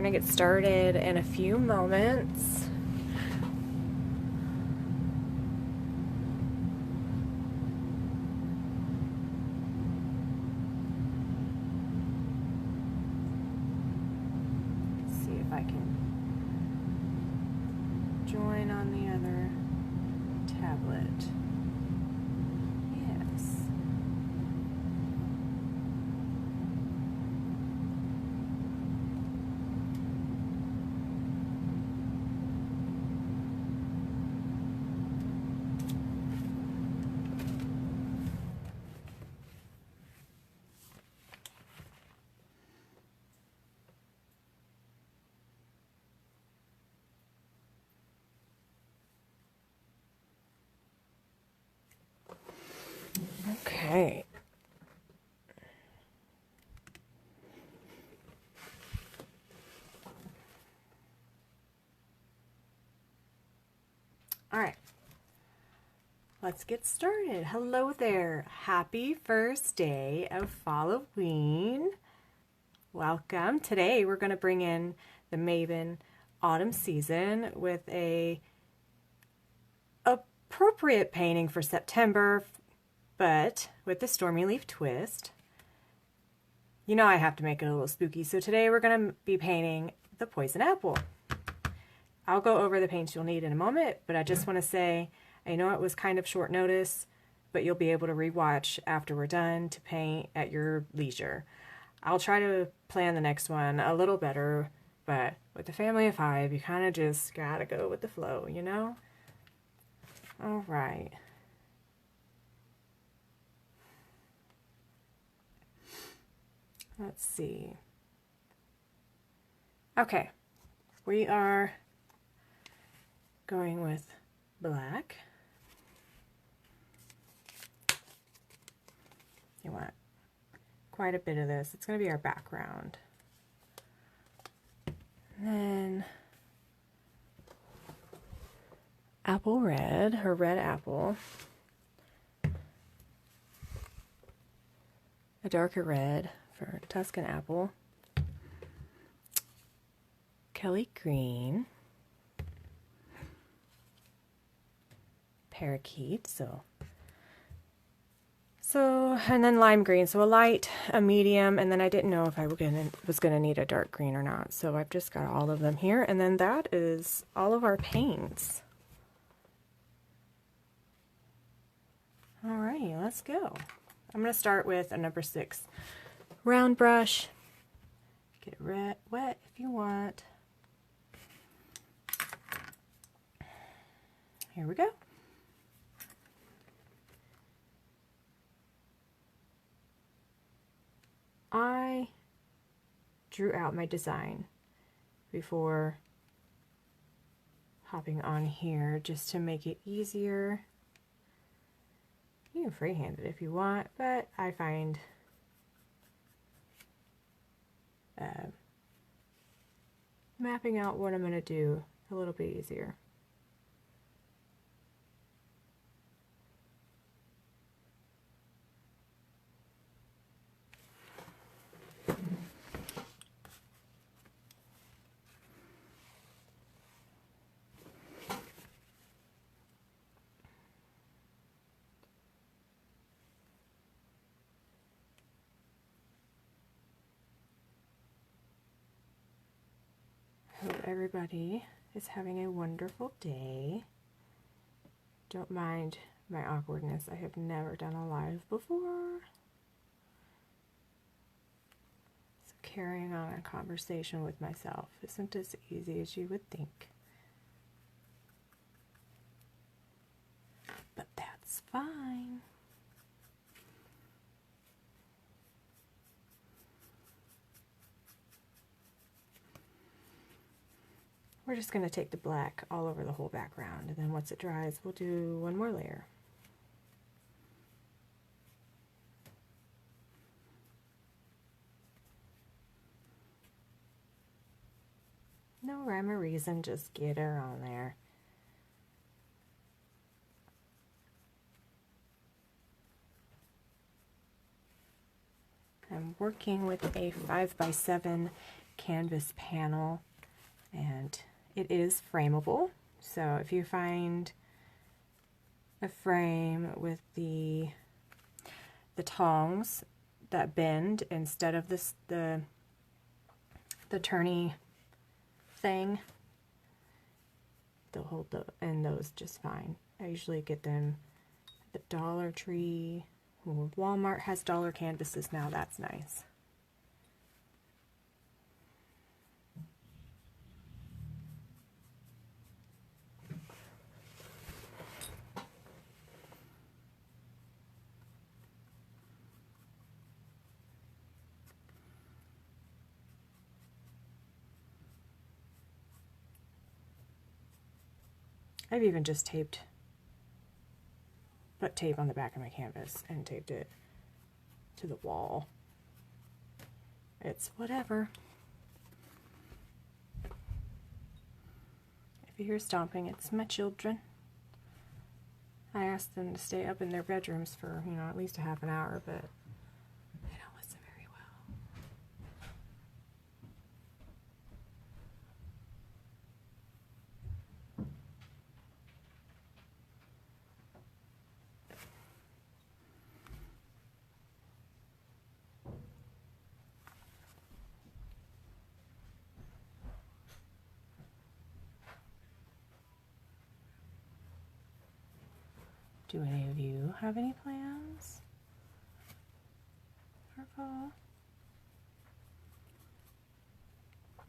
gonna get started in a few moments. See if I can join on the other tablet. Yes. Okay. All right. Let's get started. Hello there. Happy first day of Halloween. Welcome. Today we're going to bring in the Maven Autumn Season with a appropriate painting for September, but with the Stormy Leaf twist. You know I have to make it a little spooky, so today we're going to be painting the Poison Apple. I'll go over the paints you'll need in a moment, but I just want to say, I know it was kind of short notice, but you'll be able to rewatch after we're done to paint at your leisure. I'll try to plan the next one a little better, but with the family of 5, you kind of just gotta go with the flow, you know? All right. Let's see. Okay, we are going with black. You want quite a bit of this. It's going to be our background. And then apple red, her red apple. A darker red for Tuscan apple. Kelly green. Parakeet, and then lime green, so a light, a medium, and then I didn't know if I was gonna need a dark green or not, so I've just got all of them here, and then that is all of our paints. Alrighty, let's go. I'm gonna start with a number 6 round brush. Get it wet if you want. Here we go. I drew out my design before hopping on here just to make it easier. You can freehand it if you want, but I find mapping out what I'm going to do a little bit easier. Hope everybody is having a wonderful day. Don't mind my awkwardness. I have never done a live before. So carrying on a conversation with myself isn't as easy as you would think. But that's fine. We're just going to take the black all over the whole background, and then once it dries, we'll do one more layer. No rhyme or reason, just get her on there. I'm working with a 5x7 canvas panel, and it is frameable. So if you find a frame with the tongs that bend instead of the turny thing, they'll hold those just fine. I usually get them at the Dollar Tree. Ooh, Walmart has dollar canvases now. That's nice. I've even just put tape on the back of my canvas and taped it to the wall. It's whatever. If you hear stomping, it's my children. I asked them to stay up in their bedrooms for, at least a half an hour, but they don't listen very well. Do any of you have any plans for fall? I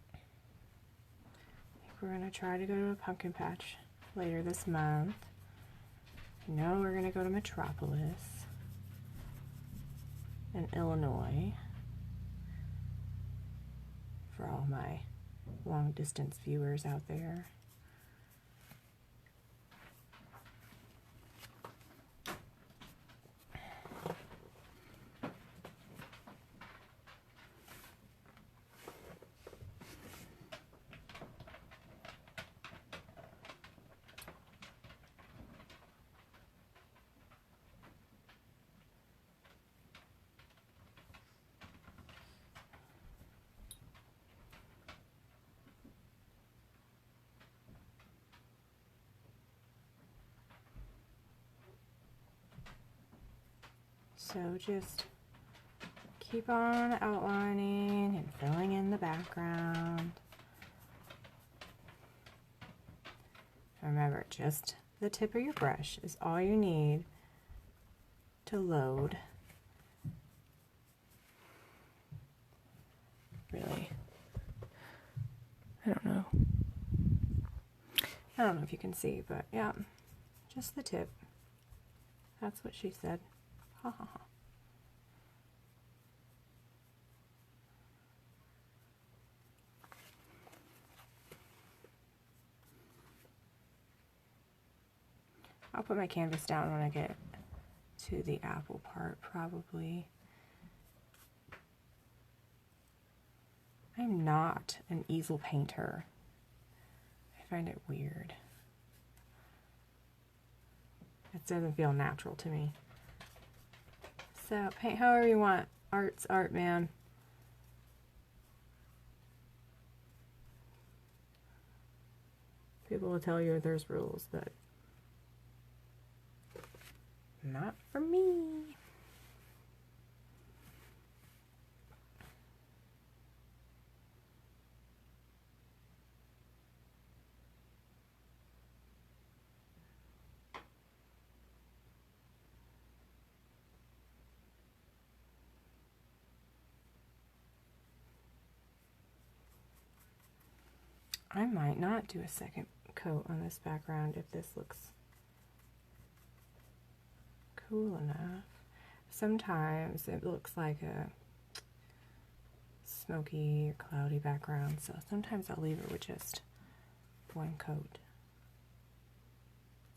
think we're going to try to go to a pumpkin patch later this month. I know we're going to go to Metropolis in Illinois for all my long distance viewers out there. So just keep on outlining and filling in the background. Remember, just the tip of your brush is all you need to load. Really, I don't know if you can see, but yeah, just the tip. That's what she said. Ha ha ha. I'll put my canvas down when I get to the apple part, probably. I'm not an easel painter. I find it weird. It doesn't feel natural to me. So paint however you want. Art's art, man. People will tell you there's rules, but not for me. I might not do a second coat on this background if this looks cool enough. Sometimes it looks like a smoky or cloudy background, so sometimes I'll leave it with just one coat.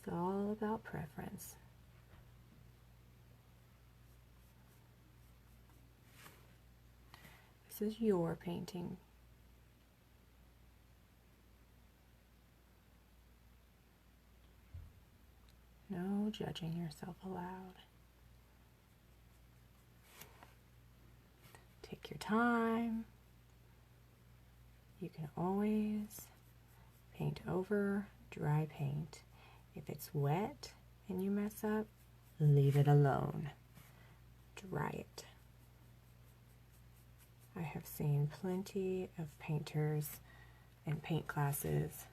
It's all about preference. This is your painting. No judging yourself aloud. Take your time. you can always paint over dry paint. If it's wet and you mess up, leave it alone. Dry it. I have seen plenty of painters in paint classes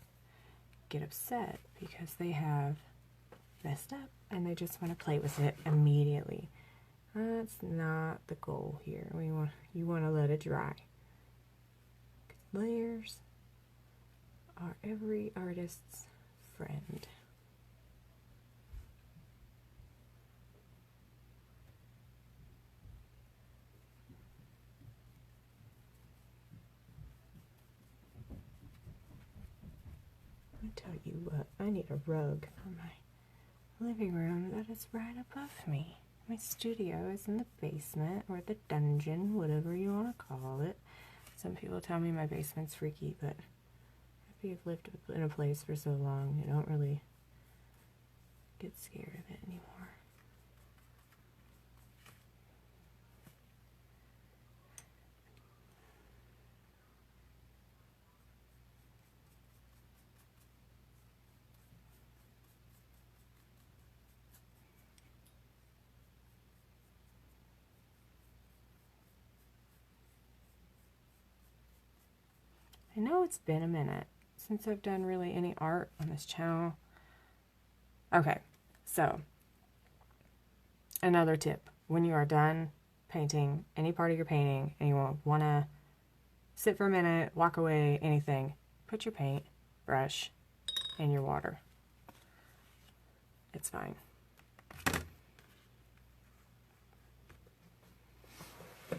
get upset because they have messed up and they just want to play with it immediately. That's not the goal here. You want to let it dry. Layers are every artist's friend. I tell you what, I need a rug for my living room that is right above me. My studio is in the basement or the dungeon, whatever you want to call it. Some people tell me my basement's freaky, but after you've lived in a place for so long, you don't really get scared of it anymore. I know it's been a minute since I've done really any art on this channel. Okay, so another tip. When you are done painting any part of your painting and you want to sit for a minute, walk away, anything, put your paint brush in your water. It's fine.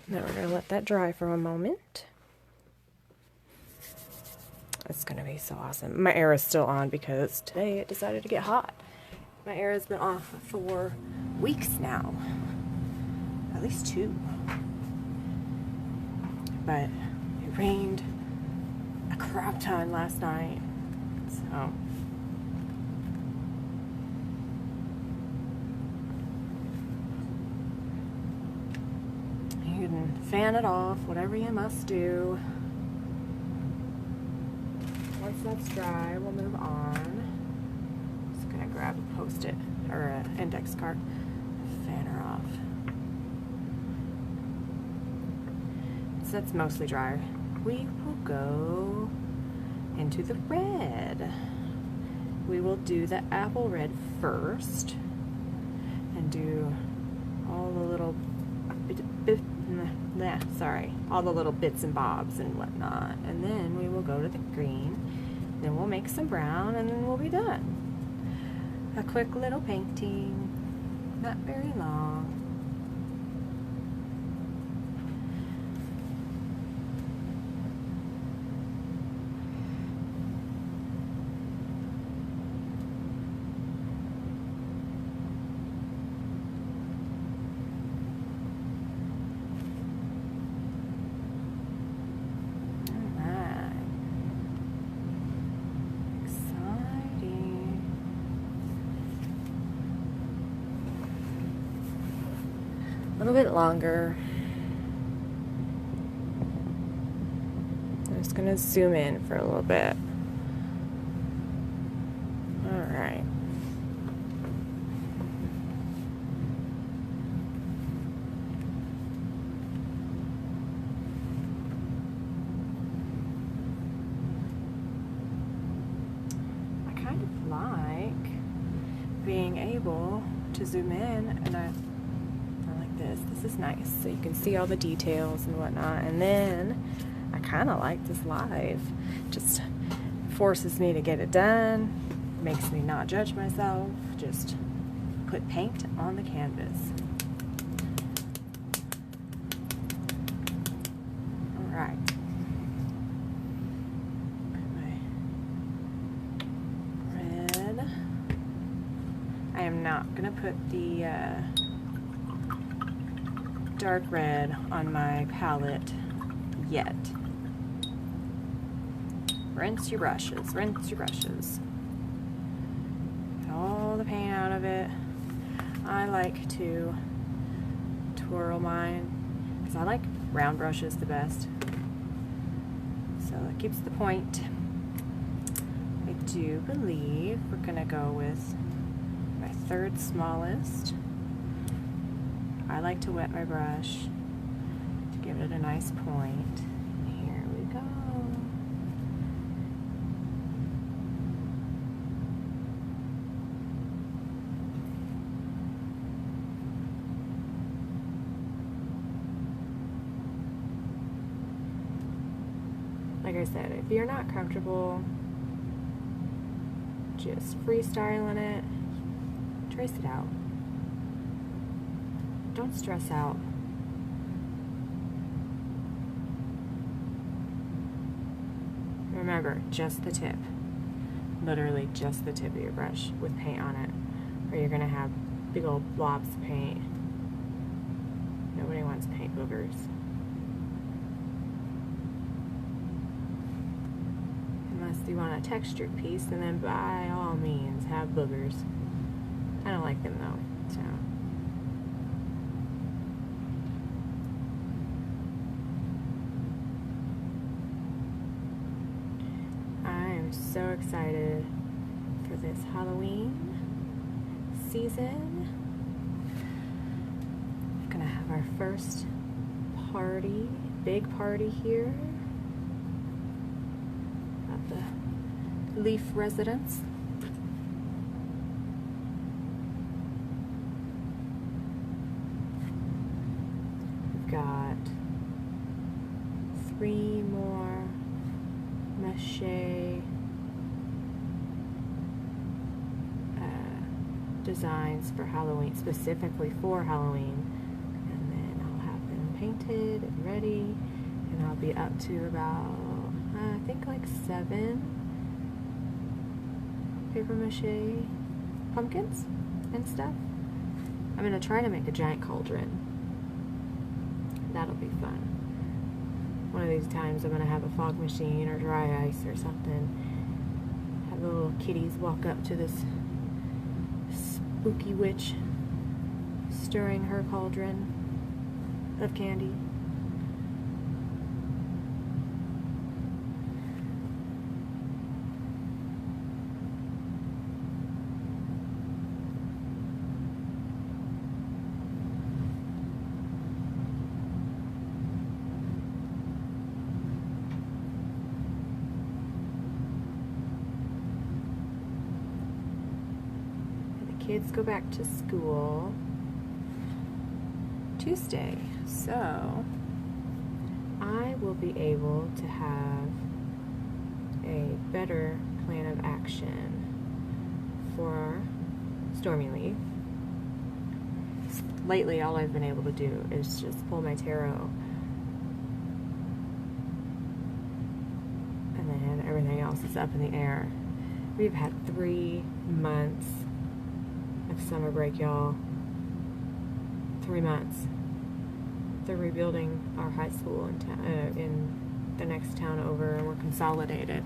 Now we're going to let that dry for a moment. It's going to be so awesome. My air is still on because today it decided to get hot. My air has been off for weeks now. At least 2. But it rained a crap ton last night. So you can fan it off, whatever you must do. Once that's dry, we'll move on. Just gonna grab a post-it or an index card, fan her off. So that's mostly dry. We will go into the red. We will do the apple red first and do all the little all the little bits and bobs and whatnot, and then we will go to the green, then we'll make some brown, and then we'll be done. A quick little painting, not very long. A little bit longer. I'm just going to zoom in for a little bit. All right. I kind of like being able to zoom in, and This is nice, so you can see all the details and whatnot. And then I kind of like this live. Just forces me to get it done, makes me not judge myself, just put paint on the canvas. All right. My red. I am not gonna put the dark red on my palette yet. Rinse your brushes, rinse your brushes. Get all the paint out of it. I like to twirl mine because I like round brushes the best. So it keeps the point. I do believe we're gonna go with my third smallest. I like to wet my brush to give it a nice point. Here we go. Like I said, if you're not comfortable just freestyling it, trace it out. Don't stress out. Remember, just the tip. Literally just the tip of your brush with paint on it, or you're gonna have big old blobs of paint. Nobody wants paint boogers. Unless you want a textured piece, and then by all means have boogers. I don't like them though, so. I'm so excited for this Halloween season. We're gonna have our first party, big party here at the Leaf residence. We've got 3 more mache designs for Halloween, specifically for Halloween, and then I'll have them painted and ready, and I'll be up to about I think like 7 paper mache pumpkins and stuff. I'm gonna try to make a giant cauldron. That'll be fun. One of these times I'm gonna have a fog machine or dry ice or something. Have the little kitties walk up to this spooky witch stirring her cauldron of candy. Kids go back to school Tuesday, so I will be able to have a better plan of action for Stormy Leaf. Lately, all I've been able to do is just pull my tarot, and then everything else is up in the air. We've had 3 months of summer break, y'all. 3 months. They're rebuilding our high school in the next town over, and we're consolidated.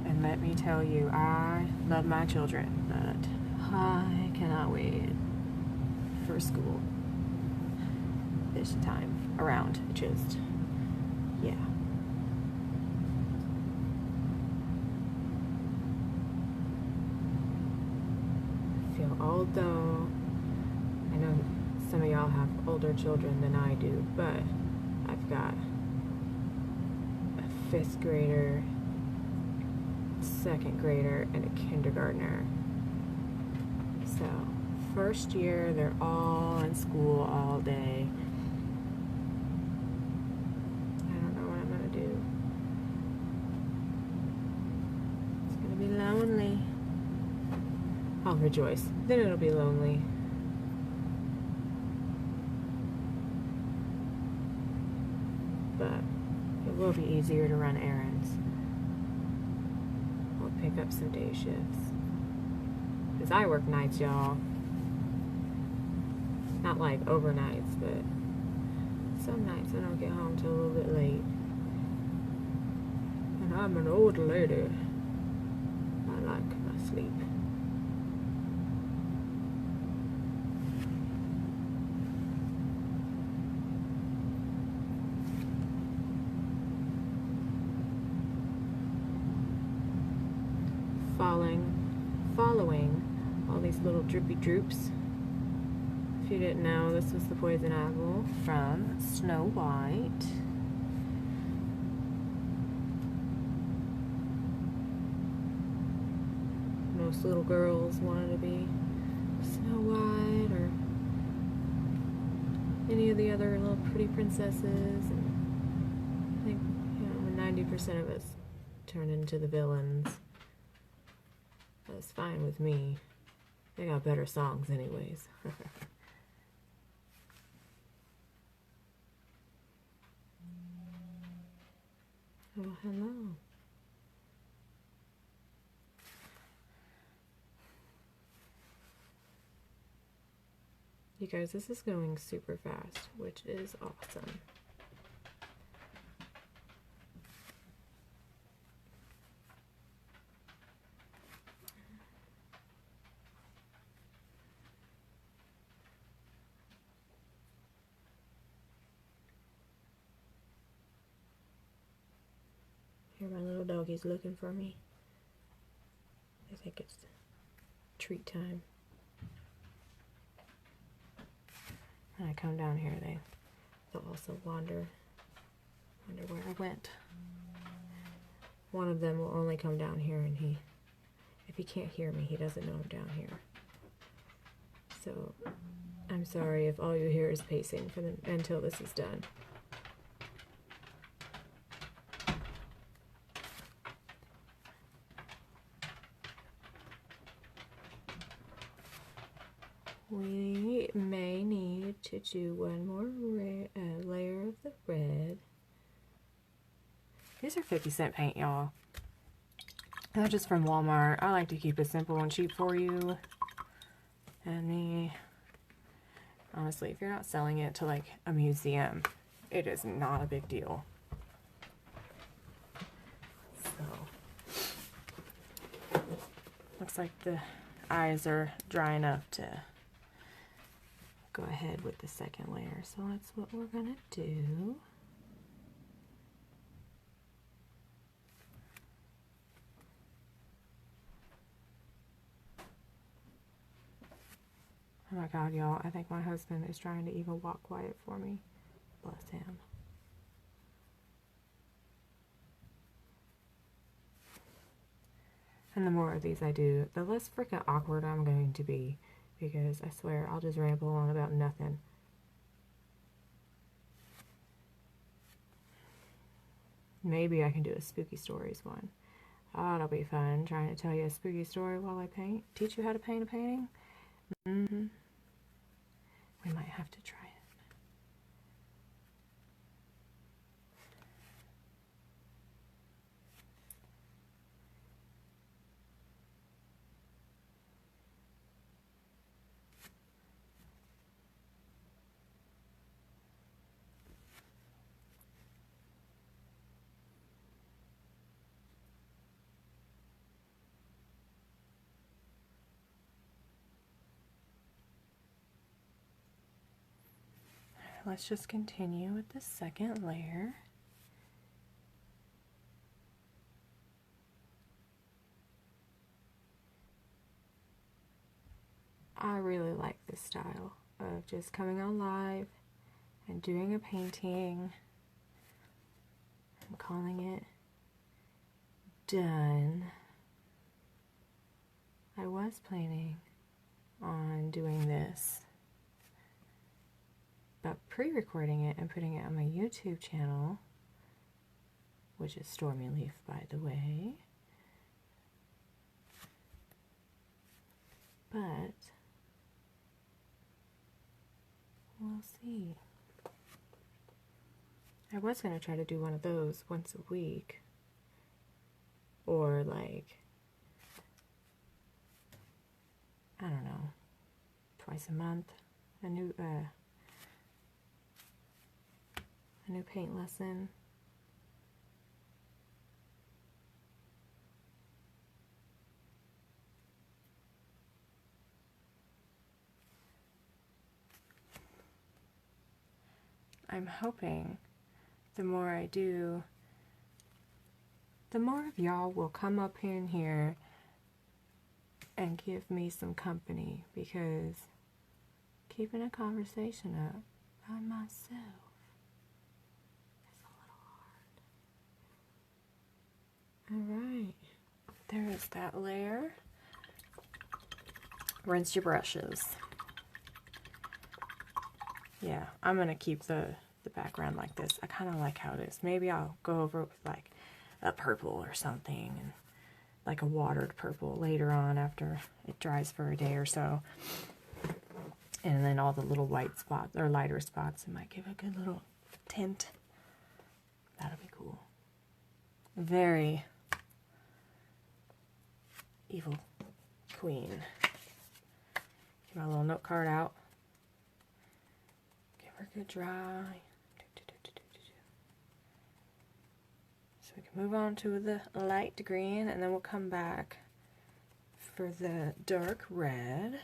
And let me tell you, I love my children, but I cannot wait for school this time around. Just, yeah. Although I know some of y'all have older children than I do, but I've got a 5th grader, 2nd grader, and a kindergartner. So first year, they're all in school all day. I don't know what I'm gonna do. It's gonna be lonely. I'll rejoice. Then it'll be lonely. But it will be easier to run errands. I'll pick up some day shifts. Because I work nights, y'all. Not like overnights, but some nights I don't get home till a little bit late. And I'm an old lady. I like my sleep. following all these little drippy droops. If you didn't know, this was the poison apple from Snow White. Most little girls wanted to be Snow White or any of the other little pretty princesses, and I think, you know, 90% of us turned into the villains. That's fine with me. They got better songs anyways. Oh, hello. You guys, this is going super fast, which is awesome. Here, my little doggy's looking for me. I think it's treat time. When I come down here, they'll also wonder where I went. One of them will only come down here, and if he can't hear me, he doesn't know I'm down here. So I'm sorry if all you hear is pacing until this is done. We may need to do one more layer of the red. These are 50-cent paint, y'all. They're just from Walmart. I like to keep it simple and cheap for you. And honestly, if you're not selling it to like a museum, it is not a big deal. So, looks like the eyes are dry enough to go ahead with the second layer. So that's what we're gonna do. Oh my God, y'all, I think my husband is trying to even walk quiet for me. Bless him. And the more of these I do, the less freaking awkward I'm going to be, because I swear I'll just ramble on about nothing. Maybe I can do a spooky stories one. Oh, it'll be fun trying to tell you a spooky story while I paint. Teach you how to paint a painting? Mm-hmm. We might have to try it. Let's just continue with the second layer. I really like this style of just coming on live and doing a painting. I'm calling it done. I was planning on doing this, but pre-recording it and putting it on my YouTube channel, which is Stormy Leaf, by the way. But we'll see. I was going to try to do one of those once a week, or like, I don't know, twice a month, a new paint lesson. I'm hoping the more I do, the more of y'all will come up in here and give me some company, because keeping a conversation up by myself is a little hard. Alright, there is that layer. Rinse your brushes. Yeah, I'm going to keep the background like this. I kind of like how it is. Maybe I'll go over it with like a purple or something, and like a watered purple later on after it dries for a day or so. And then all the little white spots or lighter spots, it might give a good little tint. That'll be cool. Very evil queen. Get my little note card out. Give her a good dry. So we can move on to the light green, and then we'll come back for the dark red.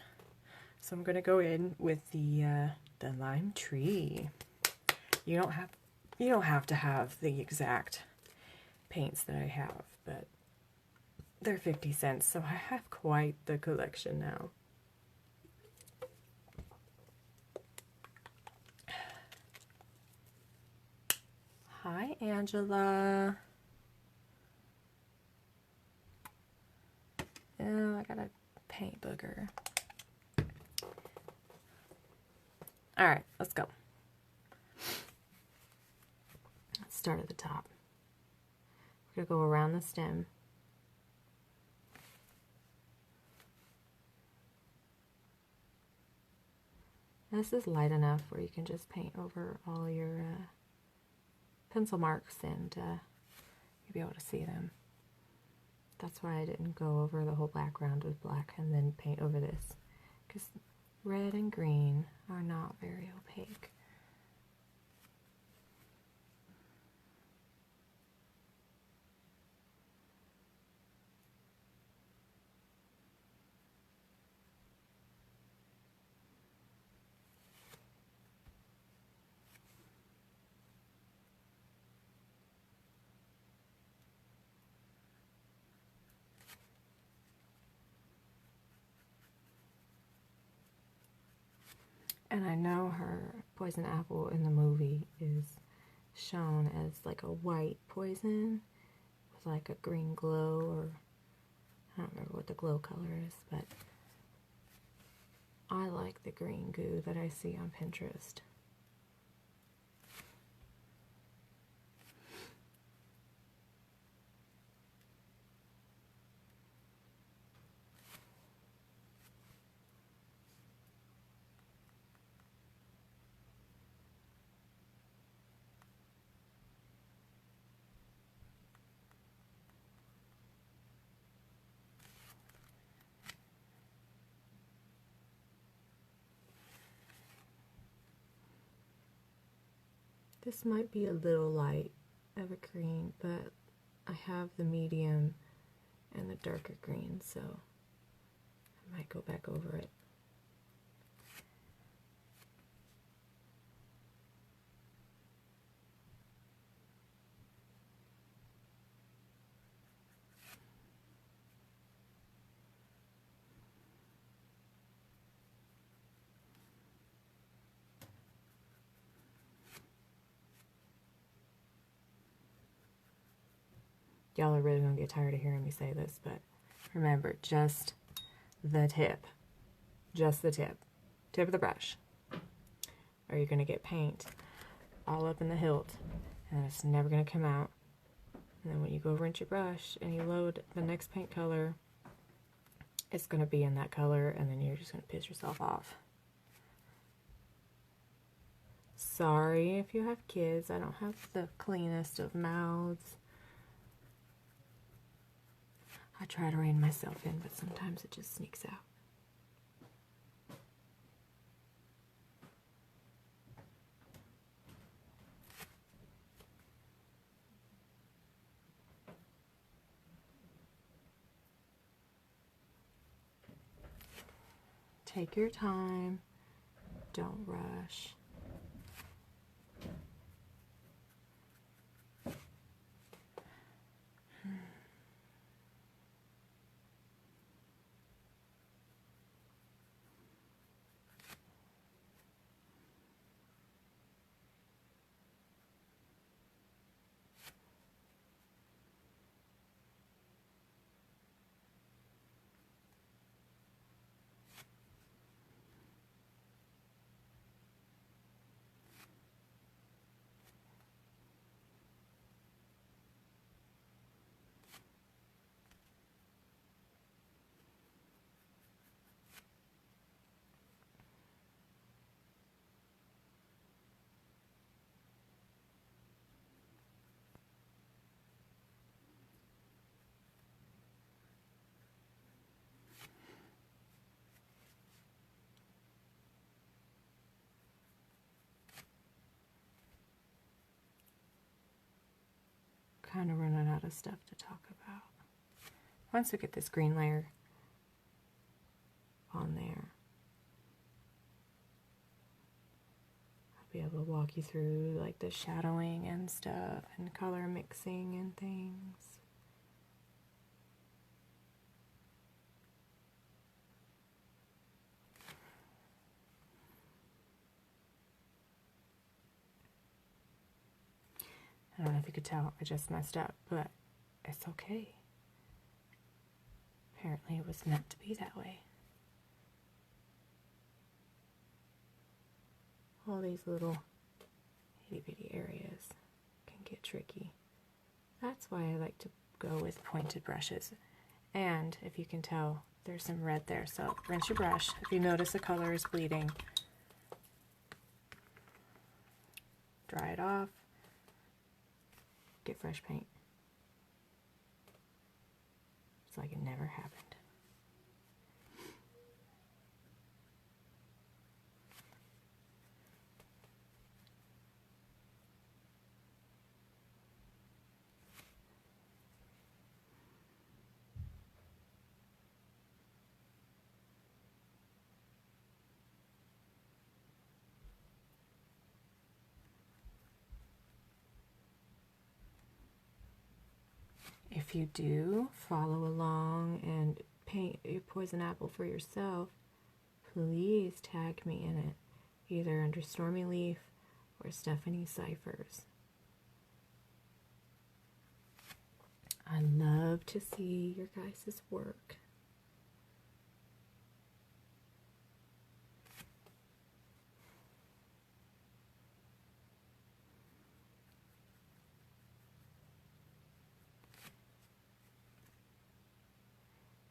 So I'm going to go in with the lime tree. You don't have to have the exact paints that I have, but they're 50 cents, so I have quite the collection now. Hi, Angela. Oh, I got a paint booger. All right, let's go. Let's start at the top. We're going to go around the stem. This is light enough where you can just paint over all your pencil marks, and you'll be able to see them. That's why I didn't go over the whole background with black and then paint over this, because red and green are not very opaque. And I know her poison apple in the movie is shown as like a white poison with like a green glow, or I don't remember what the glow color is, but I like the green goo that I see on Pinterest. This might be a little light of a green, but I have the medium and the darker green, so I might go back over it. Y'all are really going to get tired of hearing me say this, but remember, just the tip. Just the tip. Tip of the brush. Or you're going to get paint all up in the hilt, and it's never going to come out. And then when you go rinse your brush and you load the next paint color, it's going to be in that color, and then you're just going to piss yourself off. Sorry if you have kids, I don't have the cleanest of mouths. I try to rein myself in, but sometimes it just sneaks out. Take your time, don't rush. kind of running out of stuff to talk about. Once we get this green layer on there, I'll be able to walk you through like the shadowing and stuff and color mixing and things. I don't know if you could tell, I just messed up, but it's okay. Apparently it was meant to be that way. All these little itty bitty areas can get tricky. That's why I like to go with pointed brushes. And if you can tell, there's some red there, so rinse your brush. If you notice the color is bleeding, dry it off. Get fresh paint. It's like it never happened. If you do follow along and paint your poison apple for yourself, please tag me in it, either under Stormy Leaf or Stephanie Cyphers. I love to see your guys' work.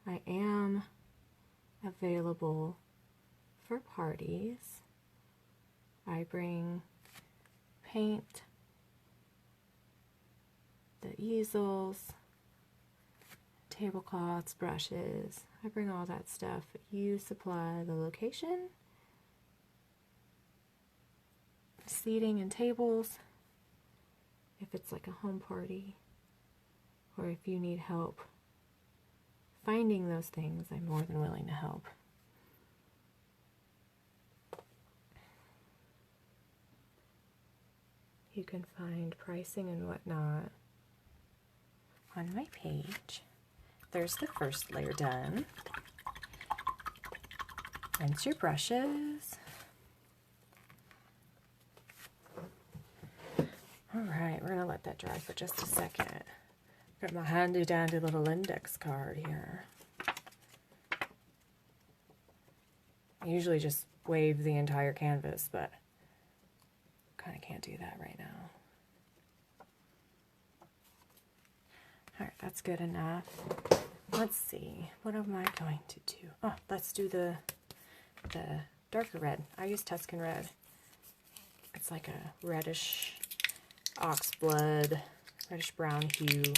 I am available for parties. I bring paint, the easels, tablecloths, brushes. I bring all that stuff. You supply the location, seating and tables, if it's like a home party, or if you need help finding those things, I'm more than willing to help. You can find pricing and whatnot on my page. There's the first layer done. Rinse your brushes. All right, we're gonna let that dry for just a second. Got my handy dandy little index card here. I usually just wave the entire canvas, but kind of can't do that right now. All right, that's good enough. Let's see, what am I going to do? Oh, let's do the darker red. I use Tuscan Red. It's like a reddish oxblood, reddish brown hue.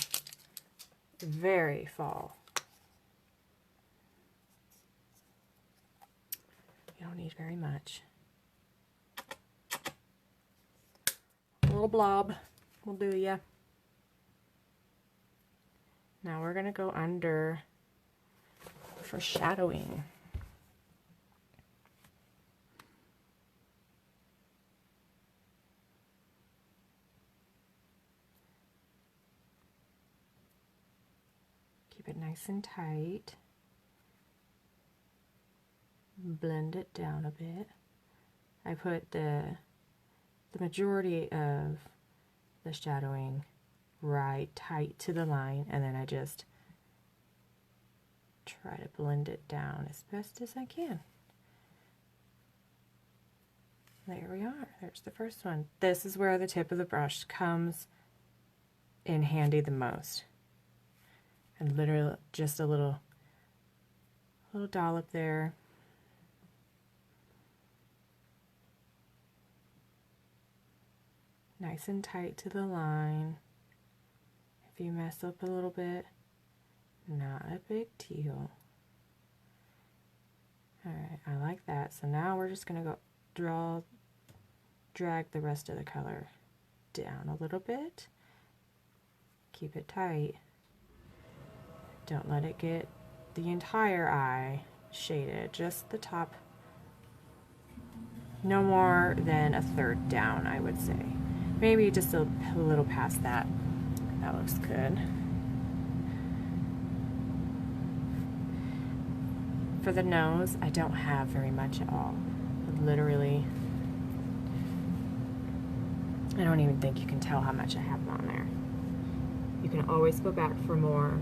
Very fall. You don't need very much. A little blob will do ya. Now we're gonna go under for shadowing. Keep it nice and tight. Blend it down a bit. I put the majority of the shadowing right tight to the line, and then I just try to blend it down as best as I can. There we are. There's the first one. This is where the tip of the brush comes in handy the most. And literally just a little dollop there. Nice and tight to the line. If you mess up a little bit, not a big deal. Alright, I like that. So now we're just going to go drag the rest of the color down a little bit. Keep it tight. Don't let it get the entire eye shaded, just the top. No more than a third down, I would say. Maybe just a little past that. That looks good. For the nose, I don't have very much at all. Literally, I don't even think you can tell how much I have on there. You can always go back for more.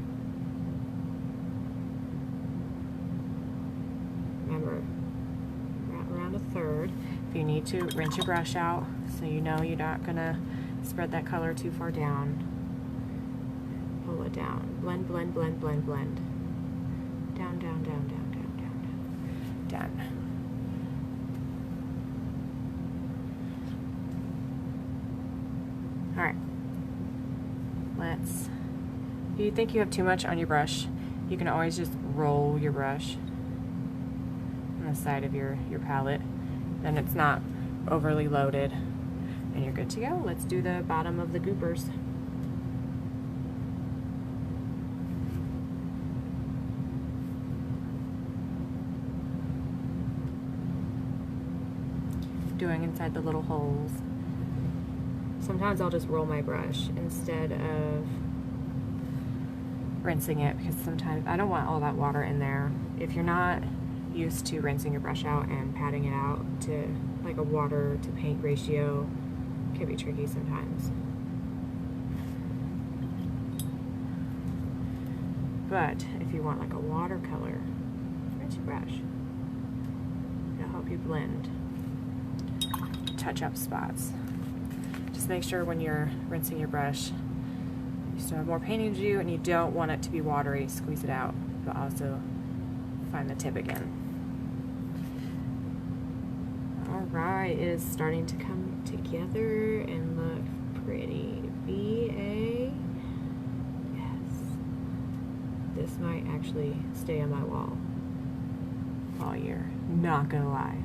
Remember, around a third. If you need to, rinse your brush out so you know you're not gonna spread that color too far down. Pull it down. Blend, blend, blend, blend, blend. Down, down, down, down, down, down, down. Done. All right. If you think you have too much on your brush, you can always just roll your brush on the side of your palette. Then it's not overly loaded and you're good to go. Let's do the bottom of the goopers. Doing inside the little holes. Sometimes I'll just roll my brush instead of rinsing it because sometimes I don't want all that water in there. If you're not used to rinsing your brush out and patting it out to like a water to paint ratio, it can be tricky sometimes. But if you want like a watercolor, rinse your brush. It'll help you blend. Touch up spots. Just make sure when you're rinsing your brush, you still have more painting to do and you don't want it to be watery, squeeze it out, but also find the tip again. Alright, it is starting to come together and look pretty. B-A. Yes. This might actually stay on my wall all year. Not gonna lie.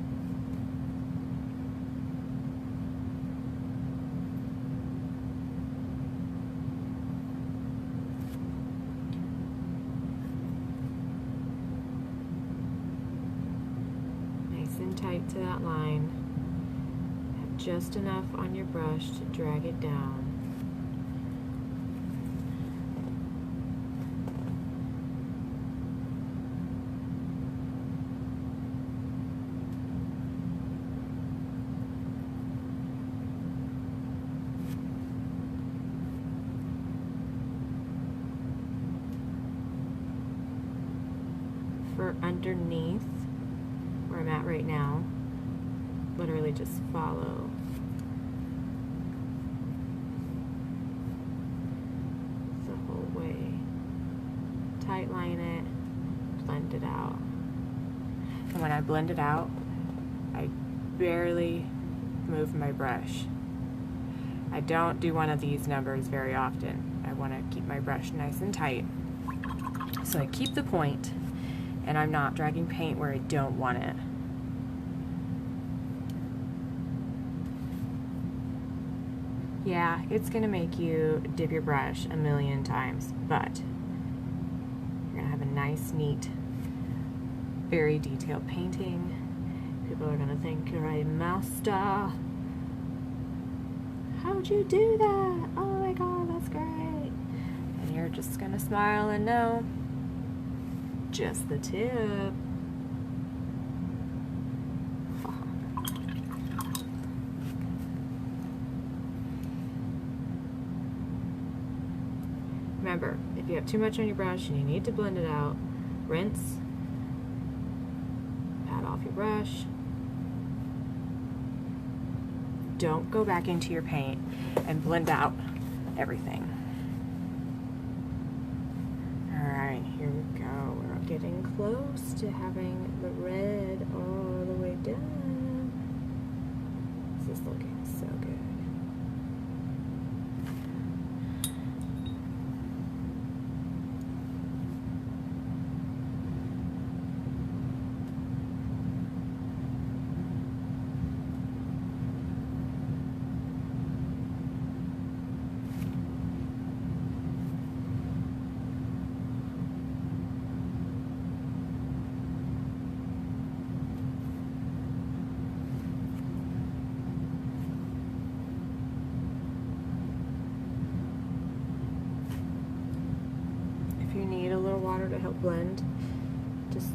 Tight to that line. Have just enough on your brush to drag it down. For underneath, where I'm at right now, literally just follow the whole way. Tight line it, blend it out. And when I blend it out, I barely move my brush. I don't do one of these numbers very often. I want to keep my brush nice and tight. So I keep the point, and I'm not dragging paint where I don't want it. Yeah, it's gonna make you dip your brush a million times, but you're gonna have a nice, neat, very detailed painting. People are gonna think you're a master. How'd you do that? Oh my God, that's great. And you're just gonna smile and know, just the tip. Remember, if you have too much on your brush and you need to blend it out, rinse, pat off your brush. Don't go back into your paint and blend out everything. Alright, here we go. We're getting close to having the red all the way done. This is looking so good. water to help blend. Just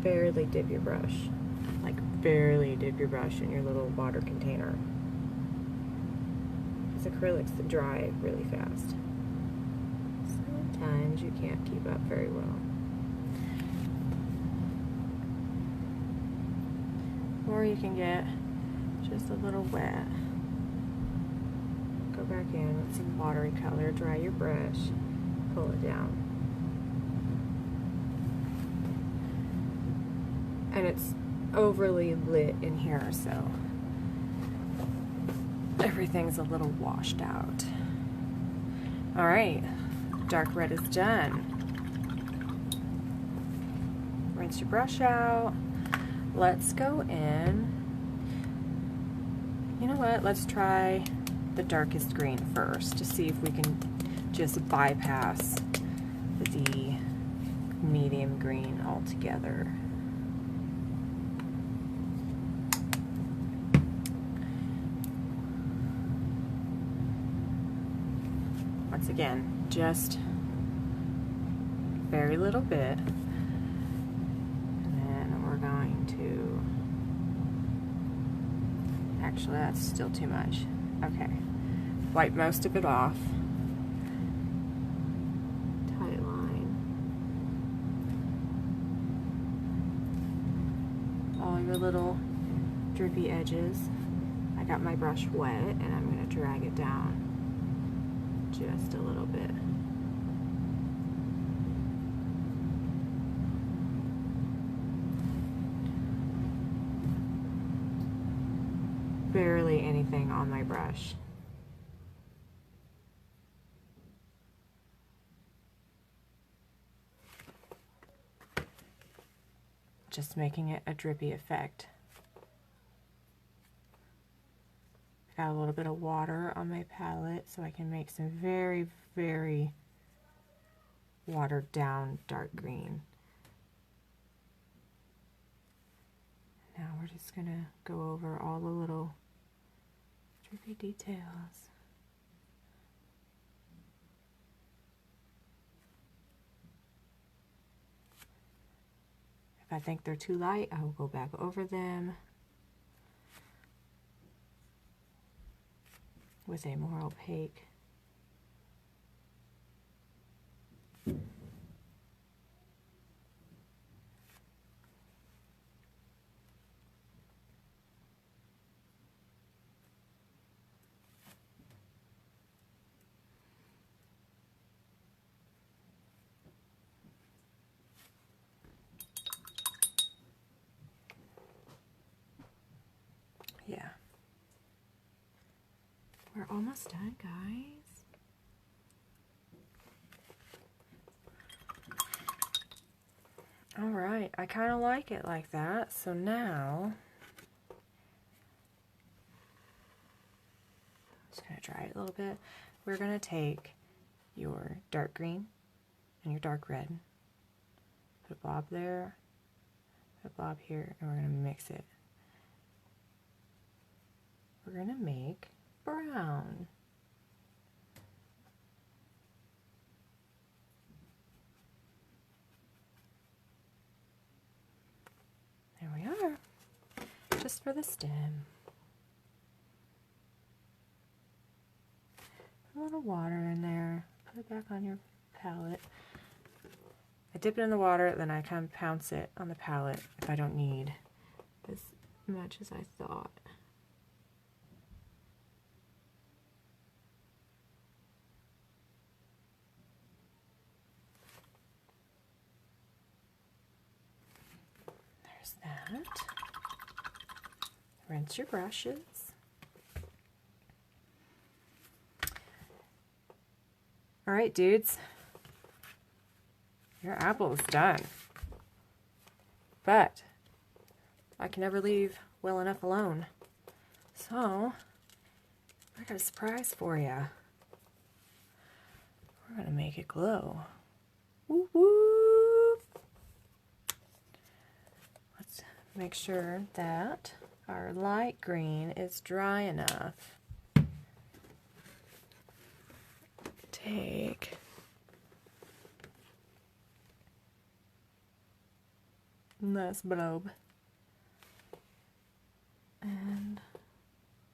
barely dip your brush. Like barely dip your brush in your little water container. Because acrylics dry really fast. Sometimes you can't keep up very well. Or you can get just a little wet. Go back in with some watery color, dry your brush, pull it down. And it's overly lit in here, so everything's a little washed out. All right, dark red is done. Rinse your brush out. Let's go in. You know what? Let's try the darkest green first to see if we can just bypass the medium green altogether. Once again, just very little bit. And then we're going to, actually that's still too much. Okay, wipe most of it off. Tight line. All your little drippy edges. I got my brush wet and I'm going to drag it down just a little bit. Barely anything on my brush. Just making it a drippy effect. Got a little bit of water on my palette so I can make some very, very watered down dark green. Now we're just gonna go over all the little drippy details. If I think they're too light, I will go back over them with a more opaque. Yeah. We're almost done, guys. All right, I kind of like it like that. So now, just gonna dry it a little bit. We're gonna take your dark green and your dark red, put a blob there, put a blob here, and we're gonna mix it. We're gonna make brown. There we are, just for the stem. A little water in there, put it back on your palette. I dip it in the water, then I kind of pounce it on the palette if I don't need as much as I thought. There's that. Rinse your brushes. All right, dudes. Your apple is done. But I can never leave well enough alone. So I got a surprise for you. We're gonna make it glow. Woo woo! Let's make sure that our light green is dry enough. Take Nice blob. And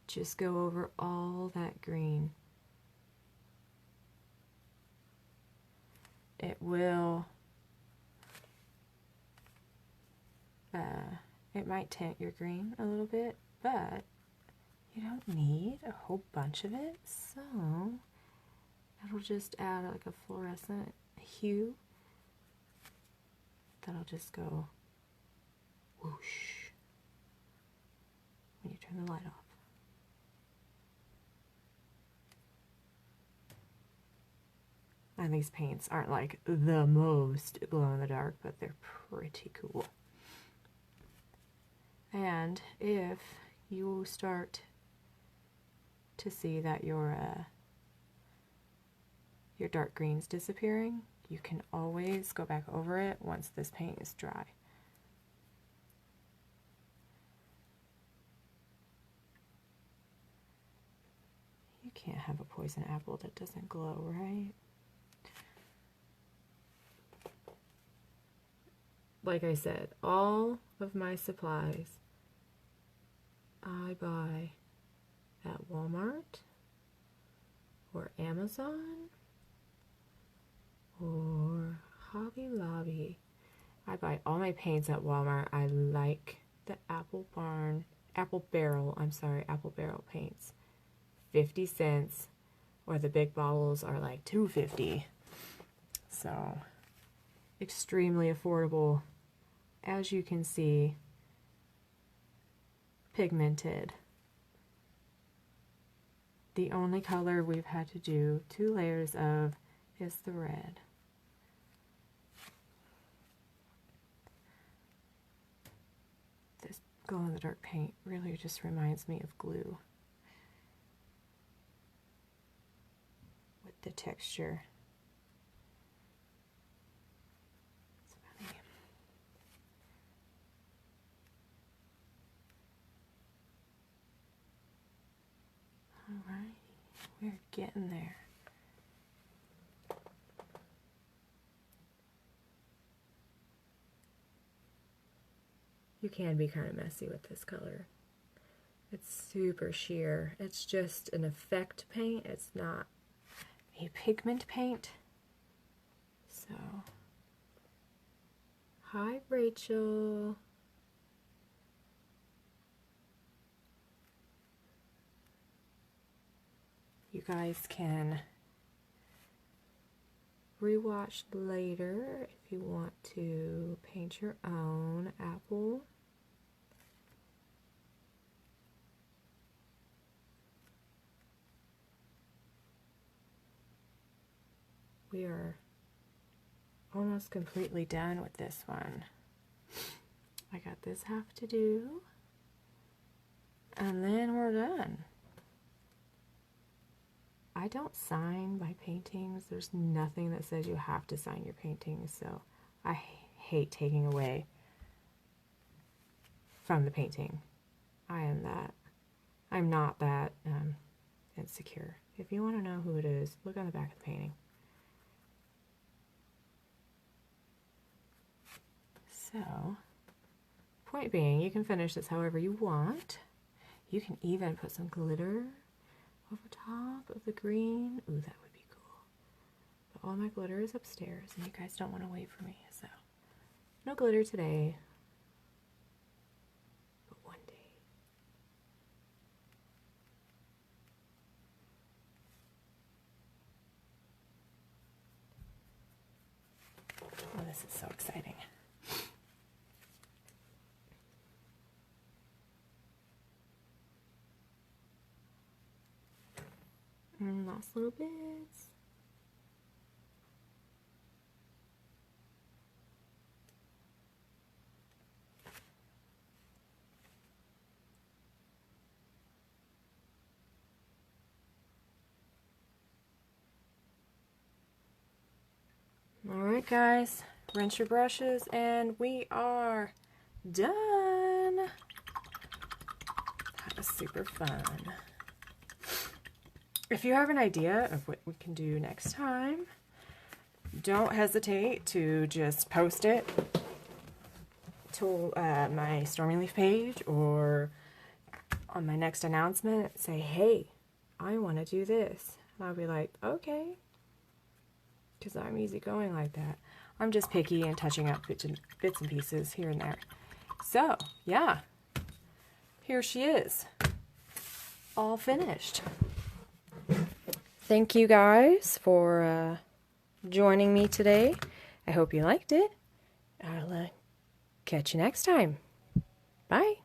just go over all that green. It will, it might tint your green a little bit, but you don't need a whole bunch of it, so it'll just add like a fluorescent hue that'll just go whoosh when you turn the light off. And these paints aren't like the most glow in the dark, but they're pretty cool. And if you start to see that your dark green's disappearing, you can always go back over it once this paint is dry. You can't have a poison apple that doesn't glow, right? Like I said, all of my supplies I buy at Walmart or Amazon or Hobby Lobby. I buy all my paints at Walmart. I like the Apple Barrel paints. 50 cents, or the big bottles are like $2.50. So extremely affordable. As you can see, pigmented. The only color we've had to do 2 layers of is the red. This glow-in-the-dark paint really just reminds me of glue with the texture. Alright, we're getting there. You can be kind of messy with this color. It's super sheer. It's just an effect paint. It's not a pigment paint. So, hi Rachel. You guys can rewatch later if you want to paint your own apple. We are almost completely done with this one. I got this half to do, and then we're done. I don't sign my paintings. There's nothing that says you have to sign your paintings, so I hate taking away from the painting. I'm not that insecure. If you want to know who it is, look on the back of the painting. So, point being, you can finish this however you want. You can even put some glitter over top of the green. Ooh, that would be cool. But all my glitter is upstairs, and you guys don't want to wait for me, so no glitter today. But one day. Oh, this is so exciting. And last little bits. Alright guys, rinse your brushes and we are done. That was super fun. If you have an idea of what we can do next time, don't hesitate to just post it to my Stormy Leaf page or on my next announcement, say, hey, I want to do this. And I'll be like, okay. Because I'm easygoing like that. I'm just picky and touching up bits and pieces here and there. So, yeah. Here she is. All finished. Thank you guys for joining me today. I hope you liked it. I'll catch you next time. Bye.